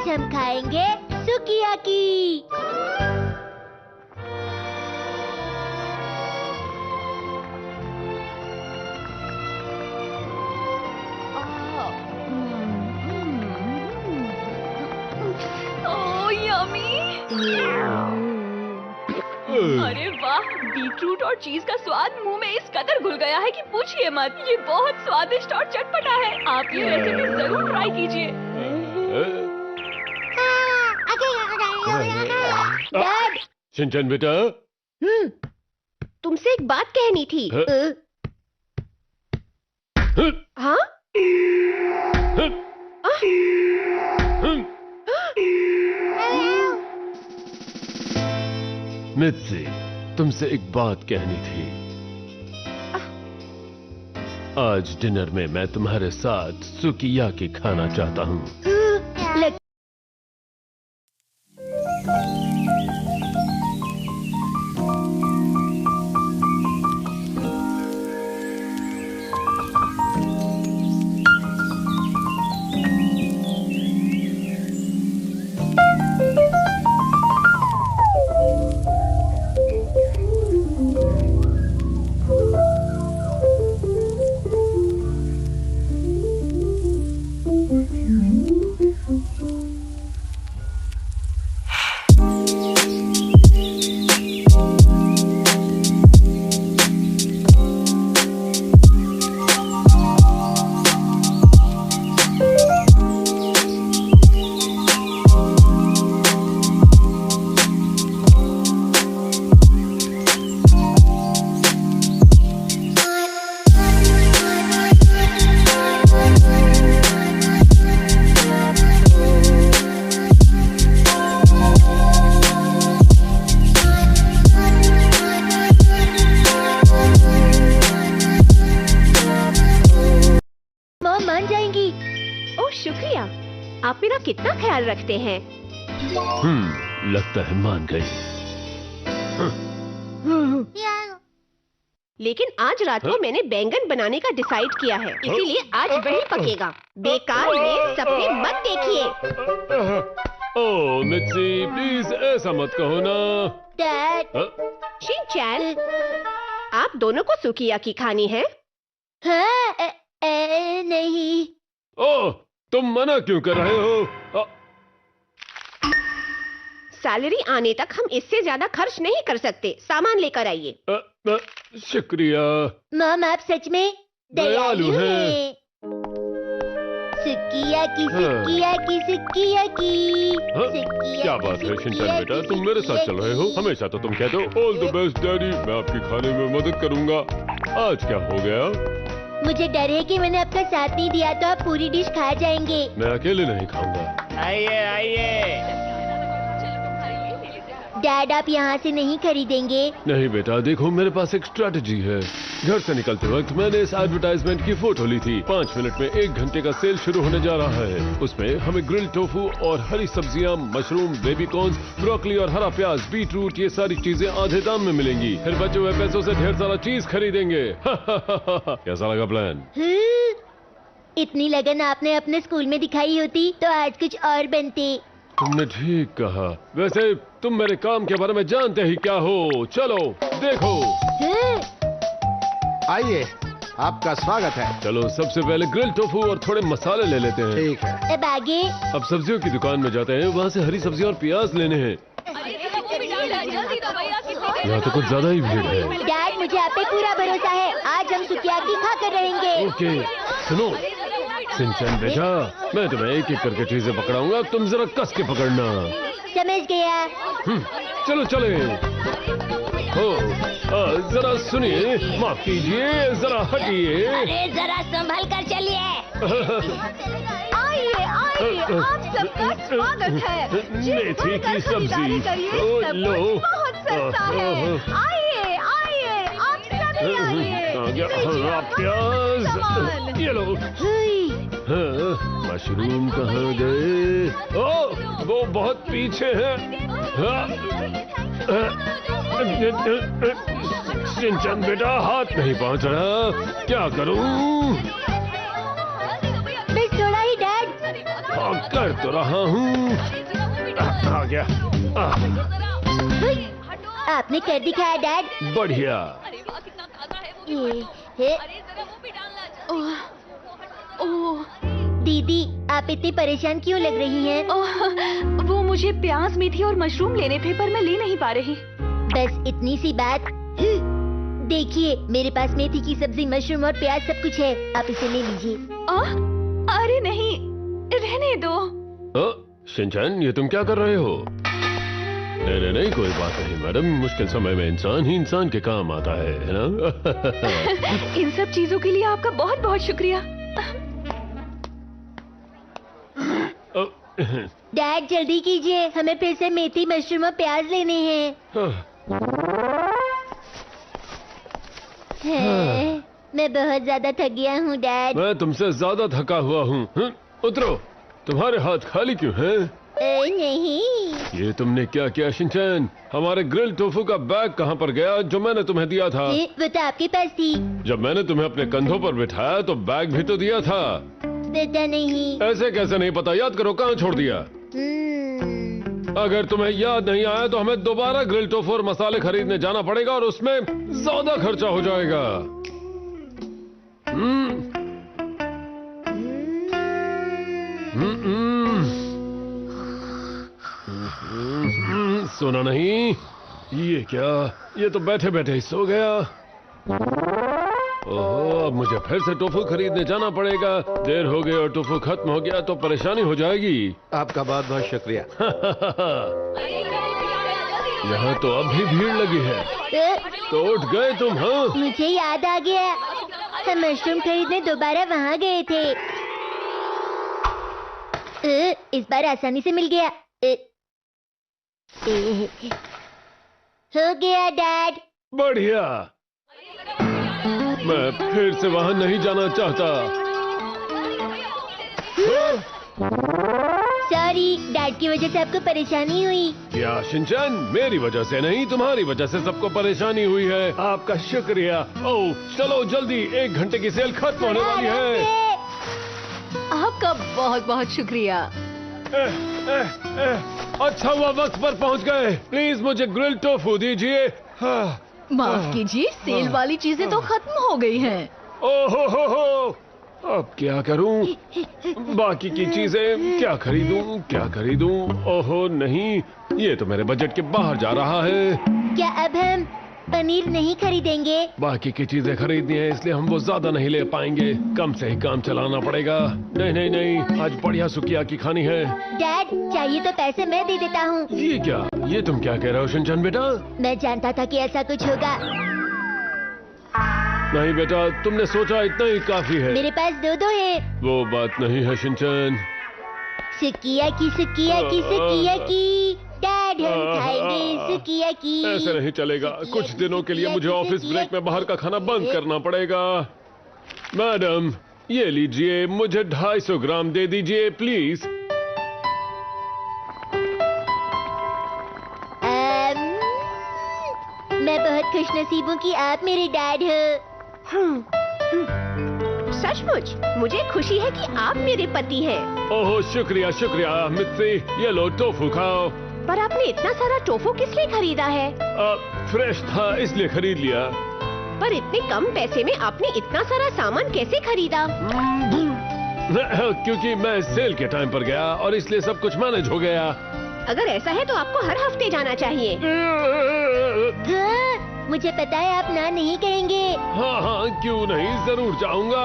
आज हम खाएंगे सुकियाकी। ओह यम्मी। अरे वाह, बीटरूट और चीज का स्वाद मुंह में इस कदर घुल गया है कि पूछिए मत। ये बहुत स्वादिष्ट और चटपटा है। आप ये रेसिपी जरूर ट्राई कीजिए। डैड, शिनचैन बेटा, तुमसे एक बात कहनी थी। हाँ? मित्सी, तुमसे एक बात कहनी थी। आज डिनर में मैं तुम्हारे साथ सुकियाकी खाना चाहता हूँ। शुक्रिया, आप मेरा कितना ख्याल रखते हैं। लगता है मान गई। लेकिन आज रात को मैंने बैंगन बनाने का डिसाइड किया है, इसीलिए आज वही पकेगा। बेकार में सपने मत देखिए। ओह मित्सी, प्लीज ऐसा मत कहो ना। डैड, शिनचैन, आप दोनों को सुकियाकी खानी है? हाँ, नहीं। ओह, तुम मना क्यों कर रहे हो? सैलरी आने तक हम इससे ज्यादा खर्च नहीं कर सकते। सामान लेकर आइए। शुक्रिया। मॉम, आप सच में दयालु हैं। सुकियाकी, सुकियाकी, सुकियाकी, सुकियाकी। क्या बात है शिनचैन बेटा, तुम मेरे साथ चल रहे हो? हमेशा तो तुम कहते हो ऑल द बेस्ट डैडी, मैं आपके खाने में मदद करूंगा। आज क्या हो गया? मुझे डर है कि मैंने आपका साथ नहीं दिया तो आप पूरी डिश खा जाएंगे। मैं अकेले नहीं खाऊंगा। आइए आइए। डैड, आप यहाँ से नहीं खरीदेंगे? नहीं बेटा, देखो मेरे पास एक स्ट्रैटेजी है। घर से निकलते वक्त मैंने इस एडवर्टाइजमेंट की फोटो ली थी। 5 मिनट में 1 घंटे का सेल शुरू होने जा रहा है। उसमें हमें ग्रिल टोफू और हरी सब्जियां, मशरूम, बेबी कॉर्न्स, ब्रोकली और हरा प्याज, बीटरूट, ये सारी चीजें आधे दाम में मिलेंगी। फिर बचे हुए पैसों से ढेर सारा चीज खरीदेंगे। कैसा लगा प्लान? इतनी लगन आपने अपने स्कूल में दिखाई होती तो आज कुछ और बनते। तुमने ठीक कहा। वैसे तुम मेरे काम के बारे में जानते ही क्या हो। चलो देखो। आइए, आपका स्वागत है। चलो सबसे पहले ग्रिल टोफू और थोड़े मसाले ले लेते हैं। ठीक है। अब आगे? अब सब्जियों की दुकान में जाते हैं, वहाँ से हरी सब्जियाँ और प्याज लेने हैं। यहाँ तो कुछ ज्यादा ही भीड़ है। डैड, मुझे आप पे पूरा भरोसा है। आज हम सुकियाकी खा कर रहेंगे। ओके, सुनो शिनचैन बेटा, मैं तुम्हें एक एक करके चीजें पकड़ाऊंगा, तुम जरा कस के पकड़ना। समझ गया। चलो चले। जरा सुनिए, माफ कीजिए, जरा हटिए। अरे जरा संभल कर चलिए। आइए आइए, आप सबका स्वागत है। मेथी की सब्जी, लो। बहुत सस्ता है। आइए आइए, आप सभी आइए। हरा प्याज, ये लो। मशरूम कहाँ गए? ओ, वो बहुत पीछे है। शिनचैन बेटा, हाथ नहीं पहुंच रहा, क्या करूं? बस थोड़ा ही डैड। कर तो रहा हूँ। आ गया। आपने कर दिखाया डैड। बढ़िया। अरे वाह, कितना ताजा है वो ये भी। है। अरे जरा वो भी डालना। ओह दीदी, आप इतनी परेशान क्यों लग रही हैं? वो मुझे प्याज, मेथी और मशरूम लेने थे पर मैं ले नहीं पा रही। बस इतनी सी बात। देखिए, मेरे पास मेथी की सब्जी, मशरूम और प्याज सब कुछ है, आप इसे ले लीजिए। अरे नहीं, रहने दो। शिनचैन, ये तुम क्या कर रहे हो? नहीं नहीं नहीं, कोई बात नहीं मैडम, मुश्किल समय में इंसान ही इंसान के काम आता है ना? इन सब चीजों के लिए आपका बहुत बहुत शुक्रिया। डैड जल्दी कीजिए, हमें फिर से मेथी, मशरूम और प्याज लेने हैं। मैं बहुत ज्यादा थक गया हूँ डैड। मैं तुमसे ज्यादा थका हुआ हूँ। उतरो, तुम्हारे हाथ खाली क्यों हैं? नहीं। ये तुमने क्या किया शिनचैन? हमारे ग्रिल टोफू का बैग कहाँ पर गया जो मैंने तुम्हें दिया था? वो तो आपके पास थी। जब मैंने तुम्हें अपने कंधों पर बिठाया तो बैग भी तो दिया था। पता नहीं। ऐसे कैसे नहीं पता? याद करो, कहाँ छोड़ दिया? अगर तुम्हें याद नहीं आया तो हमें दोबारा ग्रिल टोफू और मसाले खरीदने जाना पड़ेगा और उसमें ज्यादा खर्चा हो जाएगा। सोना नहीं? ये क्या? ये तो बैठे बैठे ही सो गया। ओहो, अब मुझे फिर से टोफू खरीदने जाना पड़ेगा। देर हो गई और टोफू खत्म हो गया तो परेशानी हो जाएगी। आपका बहुत बहुत शुक्रिया। यहाँ तो अब भी भीड़ लगी है। तो उठ गए तुम? हाँ, मुझे याद आ गया, हम मशरूम खरीदने दोबारा वहाँ गए थे। इस बार आसानी से मिल गया। हो गया डैड। बढ़िया। मैं फिर से वहाँ नहीं जाना चाहता। सॉरी, डैड की वजह से आपको परेशानी हुई। क्या शिनचैन? मेरी वजह से नहीं, तुम्हारी वजह से सबको परेशानी हुई है। आपका शुक्रिया। ओह, चलो जल्दी, 1 घंटे की सेल खत्म होने वाली है। आपका बहुत बहुत शुक्रिया। अच्छा हुआ वक्त पर पहुंच गए। प्लीज मुझे ग्रिल टोफू दीजिए। माफ कीजिए, सेल वाली चीजें तो खत्म हो गई हैं। ओहो हो, अब क्या करूं? बाकी की चीजें क्या खरीदूं? ओहो नहीं, ये तो मेरे बजट के बाहर जा रहा है। क्या अब हम पनीर नहीं खरीदेंगे? बाकी की चीजें खरीदनी है, इसलिए हम वो ज्यादा नहीं ले पाएंगे। कम से ही काम चलाना पड़ेगा। नहीं, आज बढ़िया सुकियाकी खानी है। डैड, चाहिए तो पैसे मैं दे देता हूँ। ये क्या? ये तुम क्या कह रहे हो शिनचैन बेटा? मैं जानता था कि ऐसा कुछ होगा। नहीं बेटा, तुमने सोचा इतना ही काफी है। मेरे पास दो है। वो बात नहीं है शिनचैन। सुकियाकी। डैड, हम खाएंगे सुकियाकी। ऐसे नहीं चलेगा। कुछ दिनों के लिए मुझे ऑफिस ब्रेक में बाहर का खाना बंद करना पड़ेगा। मैडम, ये लीजिए, मुझे 250 ग्राम दे दीजिए प्लीज। मैं बहुत खुशनसीब हूँ कि आप मेरे डैड हो। सचमुच मुझे खुशी है कि आप मेरे पति हैं। ओह शुक्रिया मित्सी, ये लो टोफू खाओ। पर आपने इतना सारा टोफू किस लिए खरीदा है? फ्रेश था इसलिए खरीद लिया। पर इतने कम पैसे में आपने इतना सारा सामान कैसे खरीदा? क्योंकि मैं सेल के टाइम पर गया और इसलिए सब कुछ मैनेज हो गया। अगर ऐसा है तो आपको हर हफ्ते जाना चाहिए। मुझे पता है आप ना नहीं कहेंगे। हाँ, क्यों नहीं, जरूर जाऊंगा।